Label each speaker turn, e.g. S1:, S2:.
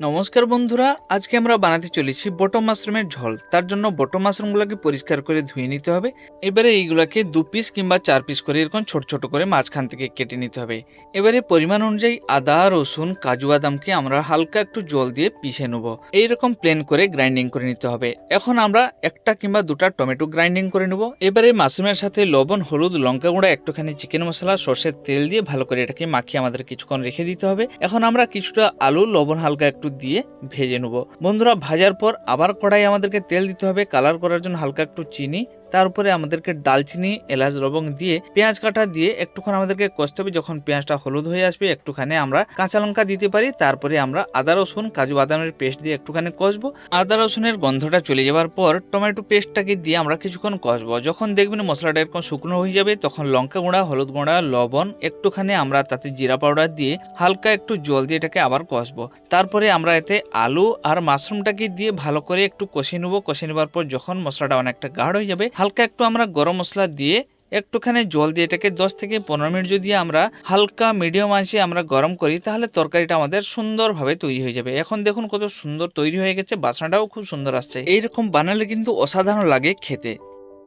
S1: নমস্কার বন্ধুরা, আজকে আমরা বানাতে চলেছি বটম মাশরুমের ঝোল। তার জন্য বটম মাশরুমগুলোকে পরিষ্কার করে ধুয়ে নিতে হবে। এবারে এইগুলোকে 2 পিস কিংবা 4 পিস করে এরকম ছোট ছোট করে মাঝখান থেকে কেটে নিতে হবে। এবারে পরিমাণ অনুযায়ী আদা, রসুন, কাজু বাদামকে আমরা হালকা একটু জল দিয়ে পিষে নেব। এইরকম প্লেন করে গ্রাইন্ডিং করে নিতে হবে। এখন আমরা একটা কিংবা দুটা টমেটো গ্রাইন্ডিং করে নেব। এবারে মাশরুমের সাথে লবণ, হলুদ, লঙ্কা গুঁড়া, একটুখানি চিকেন মশলা, সর্ষের তেল দিয়ে ভালো করে এটাকে মাখিয়ে আমাদের কিছুক্ষণ রেখে দিতে হবে। এখন আমরা কিছুটা আলু লবণ হালকা একটু দিয়ে ভেজে নেব। বন্ধুরা, ভাজার পর আবার কড়াই আমাদেরকে তেল দিতে হবে। কালার করার জন্য হালকা একটু চিনি, তারপরে আমাদেরকে ডালচিনি, এলাচ, লবঙ্গ দিয়ে পেঁয়াজ কাটা দিয়ে একটুখানি আমাদেরকে কষতে হবে। যখন পেঁয়াজটা হলুদ হয়ে আসবে একটুখানি আমরা কাঁচা লঙ্কা দিতে পারি। তারপরে আমরা আদা, রসুন, কাজু বাদামের পেস্ট দিয়ে একটুখানি কষবো। আদা রসুনের গন্ধটা চলে যাওয়ার পর টমেটো পেস্টটাকে দিয়ে আমরা কিছুক্ষণ কষবো। যখন দেখবেন মশলাটা এরকম শুকনো হয়ে যাবে তখন লঙ্কা গুঁড়া, হলুদ গুঁড়া, লবণ, একটুখানি আমরা তাতে জিরা পাউডার দিয়ে হালকা একটু জল দিয়ে এটাকে আবার কষবো। তারপরে আমরা এতে আলু আর মাশরুমটাকে দিয়ে ভালো করে একটু কষিয়ে নেবো। কষিয়ে নেবার পর যখন মশলাটা অনেকটা গাঢ় হয়ে যাবে হালকা একটু আমরা গরম মশলা দিয়ে একটুখানি জল দিয়ে এটাকে 10 থেকে 15 মিনিট যদি আমরা হালকা মিডিয়াম আঁচে আমরা গরম করি তাহলে তরকারিটা আমাদের সুন্দরভাবে তৈরি হয়ে যাবে। এখন দেখুন কত সুন্দর তৈরি হয়ে গেছে, বাসনাটাও খুব সুন্দর আসছে। এইরকম বানালে কিন্তু অসাধারণ লাগে খেতে।